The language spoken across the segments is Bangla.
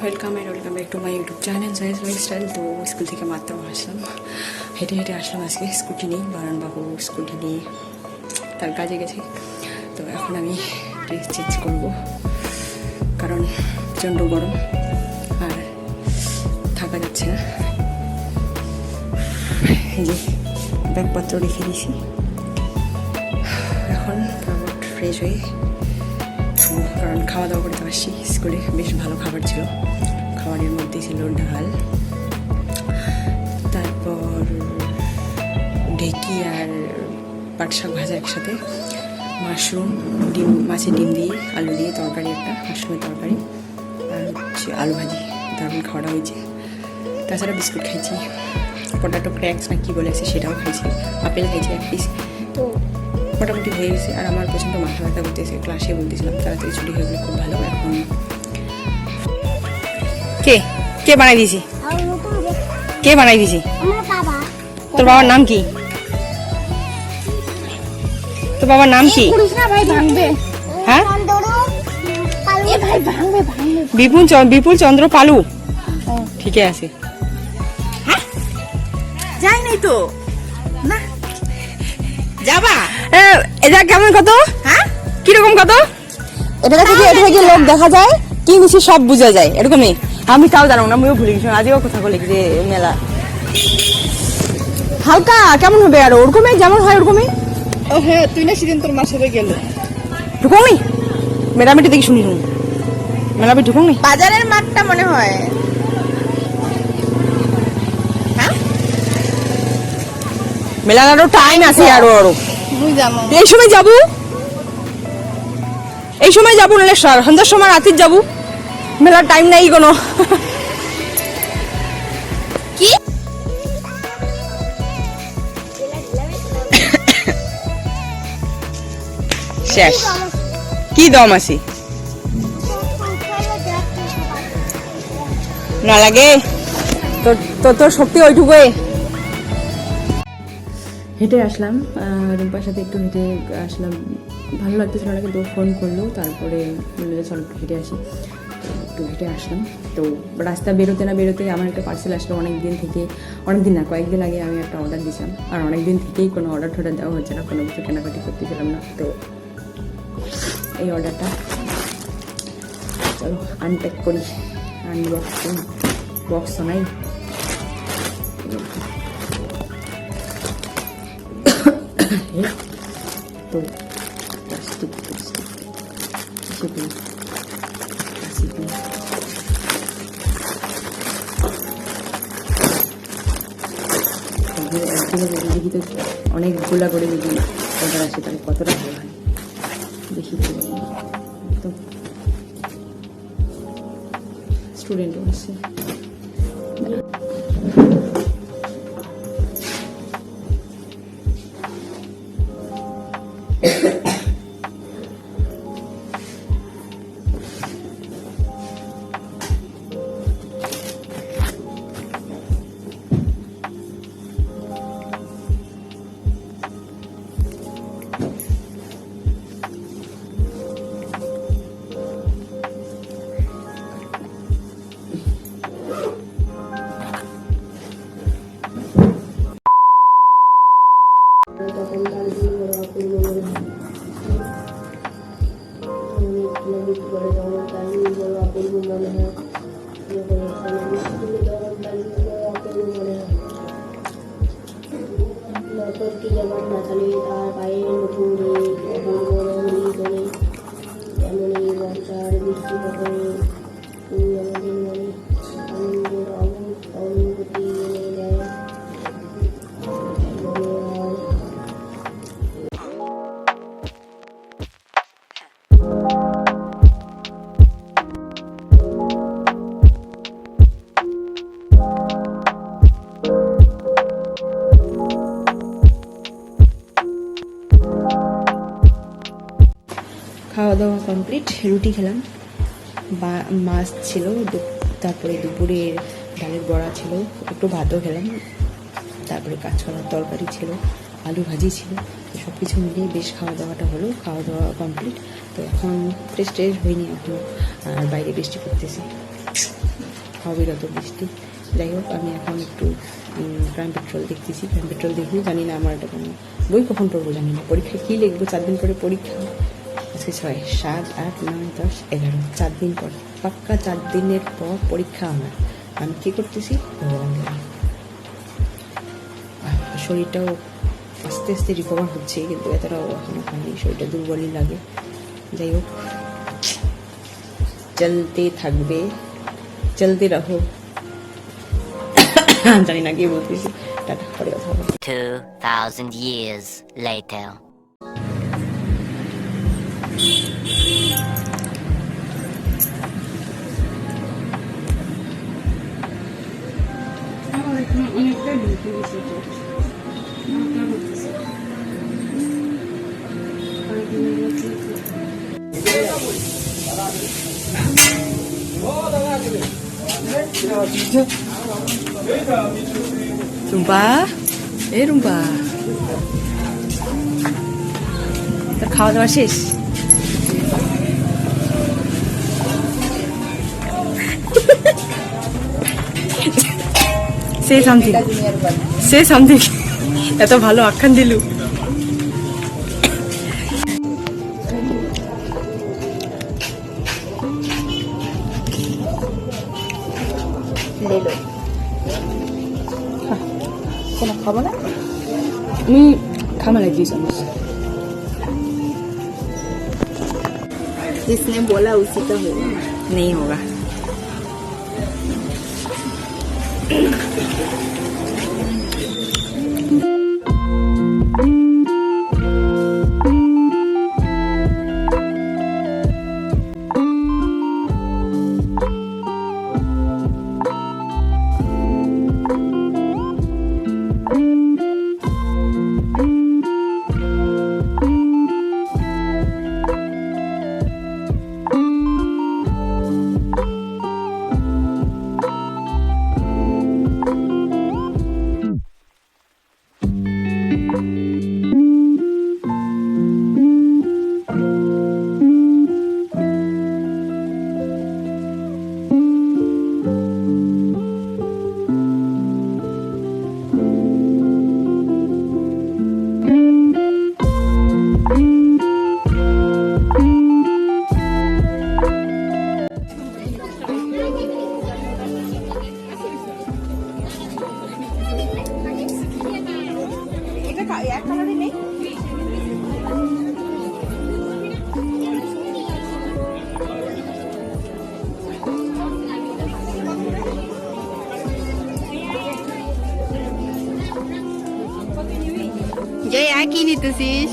Welcome back to my YouTube channel Joy's lifestyle. তো স্কুল থেকে মাত্র আসলাম, হেঁটে হেঁটে আসলাম আজকে স্কুটি নিয়ে। বারণবাবু স্কুটি নিয়ে তার কাজে গেছে। তো এখন আমি ড্রেস চেঞ্জ করবো, কারণ প্রচণ্ড গরম আর থাকা যাচ্ছে না। এই যে ব্যাগপত্র রেখে দিয়েছি, এখন ফ্রেশ হয়ে, কারণ খাওয়া দাওয়া করতে আসছি স্কুলে। বেশ ভালো খাবার ছিল, খাবারের মধ্যে ছিল ডাল, তারপর ঢেকি আর পাট শাক ভাজা একসাথে, মাশরুম, ডিম, মাছের ডিম দিয়ে আলু দিয়ে তরকারি, একটা মাশরুমের তরকারি, আর হচ্ছে আলু ভাজি। দারুণ খাওয়াটা হয়েছে। তাছাড়া বিস্কুট খাইছি, পটাটো ক্র্যাক্স না কী বলেছে সেটাও খাইছি, আপেল খাইছি 1 পিস। তো মোটামুটি হয়ে গেছে। আর আমার প্রচণ্ড মাথা ব্যথা করতেছে, ক্লাসে বলতেছিলাম তাড়াতাড়ি ছুটি হয়ে গেলে খুব ভালো। এখন কে বানাই দিয়েছি? কে বানাই দিয়েছি? তোর বাবার নাম কি? তোর বাবার নাম কি? হ্যাঁ, বিপুল চন্দ্র পালু। ঠিক আছে, যাই নাই তো না, যাবা? এটা কেমন কত? হ্যাঁ, কিরকম কত? এটা থেকে লোক দেখা যায়, কি মিশি সব বোঝা যায়, এরকমই। আমি তাও জানো না, আমিও ভুলে গেছি। আজকেও কথা বলে যে মেলা হালকা কেমন হবে, আর ওরকমই যেমন হয় ওরকমই। ও হ্যাঁ, তুই না সেদিন তোর মার সাথে গেলে ঢুকোনি মেলামিটি দেখি, শুনি মেলামি ঢুকোনি। বাজারের মাঠটা মনে হয়। হ্যাঁ, মেলার আরো টাইম আছে, আরো তুই জানো এই সময় যাবো, নাহলে সন্ধ্যার সময় রাতের যাবো। মেলার টাইম নাই কোনো। কি শেষ, কি দম আছে না লাগে তোর শক্তি ওইটুকুই। হেঁটে আসলাম, রুম্পার সাথে একটু হেঁটে আসলাম, ভালো লাগতেছিল না, কিন্তু ফোন করলো। তারপরে বললো যে চলো হেঁটে আসি, একটু হেঁটে আসলাম। তো রাস্তা বেরোতে না বেরোতে আমার একটা পার্সেল আসলো। অনেকদিন না, কয়েকদিন আগে আমি একটা অর্ডার দিয়েছিলাম, আর অনেকদিন থেকেই কোনো অর্ডার দেওয়া হচ্ছে না, কোনো কিছু কেনাকাটি করতেছিলাম না। তো এই অর্ডারটা চলো আনপ্যাক করি, আনবক্সিং, বক্স নাই। তো প্লাস্টিক দেখি তো অনেকগুলা করে যদি অর্ডার আসে তাহলে কতটা ভালো হয় দেখি। তো স্টুডেন্টও আসছে। যেমন নাচালে তার পায়ে নতুন এমনই বর্ষার বৃষ্টি হবে, তুমি আমাদের মনে আনন্দের অনুভূতি এনে দেয়। খাওয়া দাওয়া কমপ্লিট, রুটি খেলাম, মাছ ছিল, তারপরে দুপুরের ডালের বড়া ছিল, একটু ভাতও খেলাম, তারপরে কাঁচকলার তরকারি ছিল, আলু ভাজি ছিল, তো সব কিছু মিলিয়ে বেশ খাওয়া দাওয়াটা হলো, খাওয়া দাওয়া কমপ্লিট। তো এখন ফ্রেশ ট্রেশ হয়নি এখনও, আর বাইরে বৃষ্টি পড়তেছে, অবিরত বৃষ্টি। যাই হোক, আমি এখন একটু ক্রাইম পেট্রোল দেখতেছি। ক্রাইম পেট্রোল দেখি, জানি না আমার এটা কোনো বই কখন পড়বো জানি না, পরীক্ষায় কী লিখবো, 4 দিন পরে পরীক্ষা। আজকে 6, 7, 8, 9, 10, 11, 4 দিন পর, পাক্কা 4 দিনের পর পরীক্ষা আমার। আমি কী করতেছি ভগবান জানে। শরীরটাও আস্তে আস্তে রিকভার হচ্ছে, কিন্তু এতটাও এখনো হয়নি, শরীরটা দুর্বলই লাগে। যাই হোক, চলতে থাকবে, চলতে রাখো। জানি না কি বলতেছি, টাটা, পরে কথা হবে। 2,000 years later. রুম্পা, এ রুম্পা, তোর খাওয়া দাওয়া শেষ? সে সামথিং, সে সামথিং, এত ভালো আখ্যান দিলু। কোনো খাবো না, खाना लगी समझ। जिसने बोला उसी का होगा। नहीं होगा। জয়, আর কি নিতেছিস?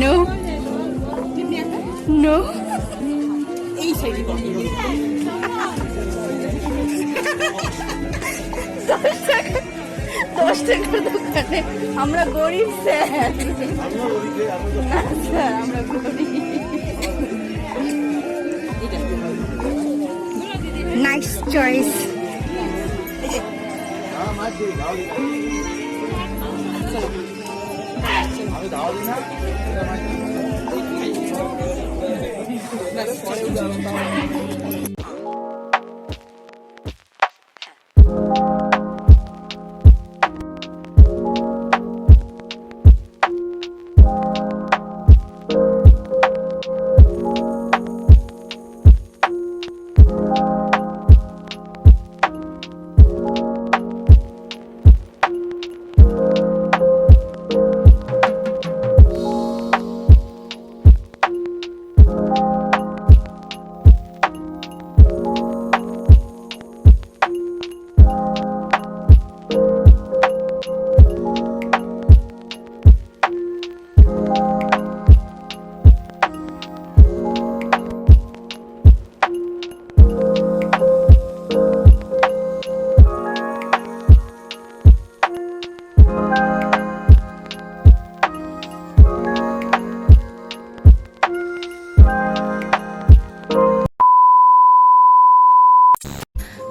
নো নো, এই সাইডে 10 টাকার দোকানে আমরা গরিব স্যার। না স্যার, আমরা গরিব। Nice choice.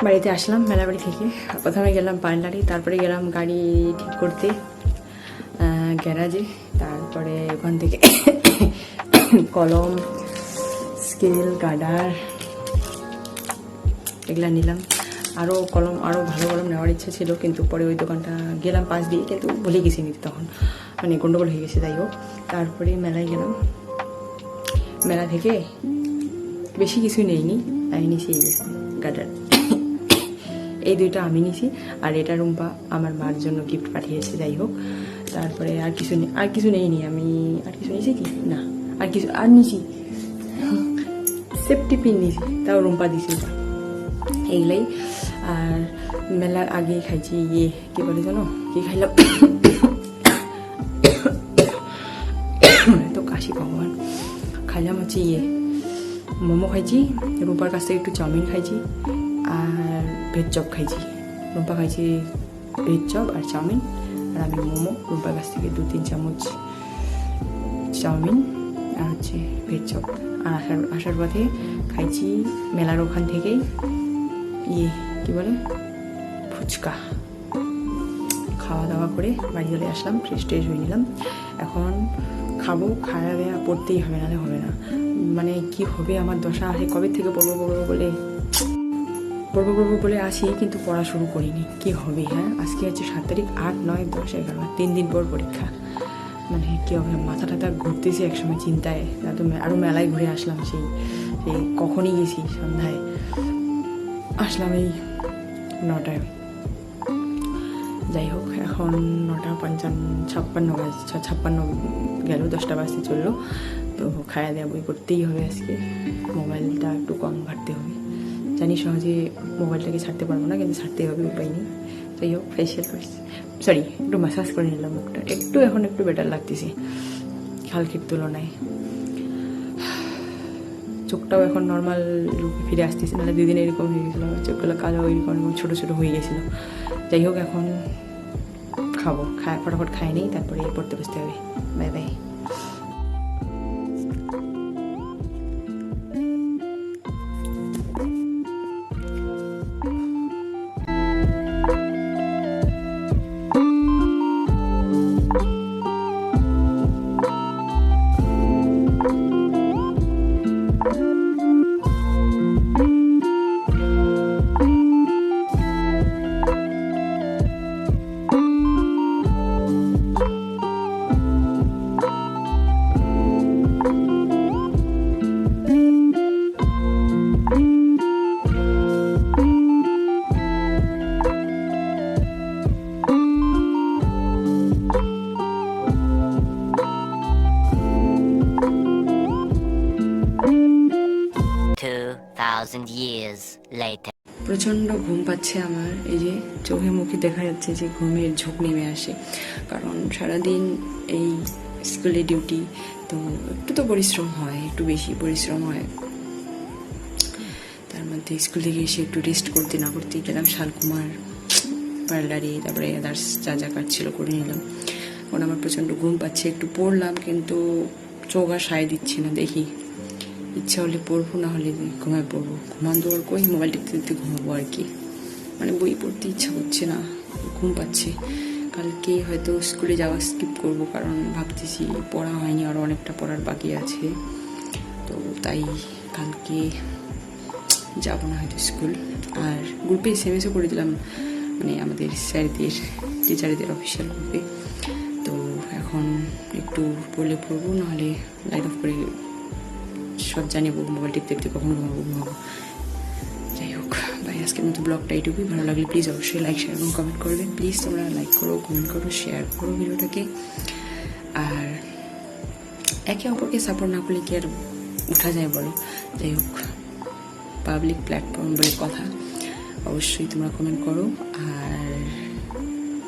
বাড়িতে আসলাম মেলাবাড়ি থেকে। প্রথমে গেলাম পার্লারে, তারপরে গেলাম গাড়ি ঠিক করতে গ্যারাজে, তারপরে ওখান থেকে কলম, স্কেল, গার্ডার এগুলা নিলাম। আরও কলম, আরও ভালো কলম নেওয়ার ইচ্ছা ছিল, কিন্তু পরে ওই দোকানটা গেলাম পাশ দিয়ে, কিন্তু ভুলে গেছি নিতে, তখন মানে গন্ডগোল হয়ে গেছে। যাই হোক, তারপরে মেলায় গেলাম। মেলা থেকে বেশি কিছু নেইনি, আমি নিছি গার্ডার, এই দুইটা আমি নিছি, আর এটা রুম্পা আমার মার জন্য গিফট পাঠিয়েছে। যাই হোক, তারপরে আর কিছু নেইনি আমি। আর কিছু নিয়েছি কি না, আর নিছি সেফটি পিন নিছি, তাও রুম্পা দিছি এইগুলাই। আর মেলার আগে খাইছি কি বলে জানো, কি খাইলাম, এত কাশি ভগবান। খাইলাম হচ্ছে মোমো খাইছি, রুম্পার কাছ থেকে একটু চাউমিন খাইছি, আর ভেজ চপ খাইছি। রুম্পা খাইছি ভেজ চপ আর চাউমিন, আর আমি মোমো। রুম্পার কাছ থেকে 2-3 চামচ চাউমিন আর হচ্ছে ভেজ চপ। আর আসার পথে খাইছি মেলার ওখান থেকেই কি বলে ফুচকা। খাওয়া দাওয়া করে বাড়ি চলে আসলাম, ফ্রেশ হয়ে নিলাম। এখন খাবো, খাওয়া দাওয়া পড়তেই হবে, নাহলে হবে না। মানে কি হবে আমার দশা, আসে কবে থেকে পড়বো বলে আসি, কিন্তু পড়া শুরু করিনি। কি হবে? হ্যাঁ, আজকে হচ্ছে 7 তারিখ, 8, 9, 10, 11, 3 দিন পর পরীক্ষা। মানে কি হবে, মাথা টাথা ঘুরতেছে একসময় চিন্তায়। আরও মেলায় ঘুরে আসলাম, সেই কখনই গেছি, সন্ধ্যায় আসলাম এই 9টায়। যাই হোক, এখন 9:56 গেল, 10টা বাজতে চললো। তো খাওয়া দেওয়া বই করতেই হবে আজকে। মোবাইলটা একটু কম ঘাটতে হবে, জানি সহজে মোবাইলটাকে ছাড়তে পারবো না, কিন্তু ছাড়তেই হবে, উপায় নেই। যাই হোক, ফেসিয়াল করছি, একটু ম্যাসাজ করে নিলাম মুখটা, এখন একটু বেটার লাগতেছে কালকের তুলনায়। চোখটাও এখন নর্মাল রূপে ফিরে আসতেছে, নাহলে 2 দিন এরকম হয়ে গেছিলো, চোখগুলো কালো এরকম ছোটো ছোটো হয়ে গেছিলো। যাই হোক, এখন খাবো, ফটাফট খাই নেই, তারপরে পড়তে বসতে হবে। Bye bye. years later. প্রচণ্ড ঘুম পাচ্ছে আমার, এই যে চোখে মুখে দেখা যাচ্ছে যে ঘুমের ঝোঁক নেমে আসে, কারণ সারাদিন এই স্কুলে ডিউটি, তো একটু তো পরিশ্রম হয়, একটু বেশি পরিশ্রম হয়। তার মধ্যে স্কুল থেকে এসে একটু রেস্ট করতে না করতে গেলাম শালকুমার পার্লারে, তারপরে আদার্স যা কাজ ছিল করে নিলাম। এখন আমার প্রচণ্ড ঘুম পাচ্ছে, একটু পড়লাম, কিন্তু চোখ আর সায় দিচ্ছে না। দেখি, ইচ্ছা হলে পড়বো, না হলে ঘুমায় পড়বো। ঘুমান দেওয়ার কই, মোবাইল টিপতে ঘুমাবো আর কি। মানে বই পড়তে ইচ্ছা করছে না, ঘুম পাচ্ছে। কালকে হয়তো স্কুলে যাওয়া স্কিপ করবো, কারণ ভাবতেছি পড়া হয়নি, আরও অনেকটা পড়ার বাকি আছে। তো তাই কালকে যাবো না হয়তো স্কুল। আর গ্রুপে SMS করে দিলাম, মানে আমাদের স্যারদের, টিচারদের অফিসিয়াল গ্রুপে। তো এখন একটু পড়লে পড়বো, নাহলে লাইট অফ করে সব জানিয়ে মোবাইল টিপতে কখনো ঘুমাবো। যাই হোক, ভাই আজকের মতো ব্লগটা এইটুকুই। ভালো লাগলে প্লিজ অবশ্যই লাইক, শেয়ার এবং কমেন্ট করবেন। প্লিজ তোমরা লাইক করো, কমেন্ট করো, শেয়ার করো ভিডিওটাকে। আর একে অপরকে সাপোর্ট না করলে কি আর উঠা যায় বলো? যাই হোক, পাবলিক প্ল্যাটফর্ম বলে কথা, অবশ্যই তোমরা কমেন্ট করো। আর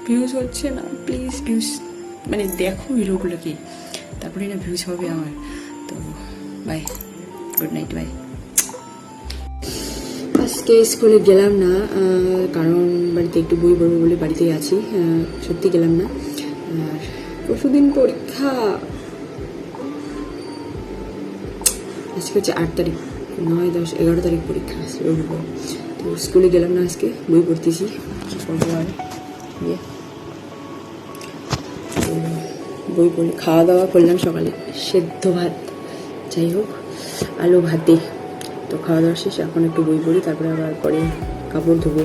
ভিউজ হচ্ছে না, প্লিজ ভিউজ মানে দেখো ভিডিওগুলোকে, তারপরে না ভিউজ হবে আমার। তো বাই, গুড নাইট, বাই। আজকে স্কুলে গেলাম না, কারণ বাড়িতে একটু বই পড়বো বলে বাড়িতেই আছি, সত্যি গেলাম না। আর পরশুদিন পরীক্ষা, আজকে হচ্ছে 8 তারিখ, 9, 10, 11 তারিখ পরীক্ষা আছে, তো তো স্কুলে গেলাম না আজকে, বই পড়তেছি কী করবো আর ইয়ে। তো বই পড়ে খাওয়া দাওয়া করলাম সকালে, সেদ্ধ ভাত, যাই হোক আলু ভাতে। তো খাওয়া দাওয়া শেষ, এখন একটু বই পড়ি, তারপরে আবার পরে কাপড় ধোবো,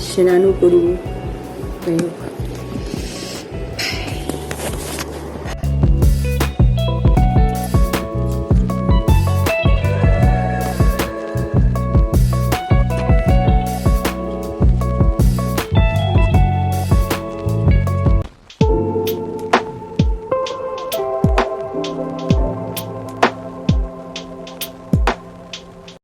স্নানও করবো, যাই হোক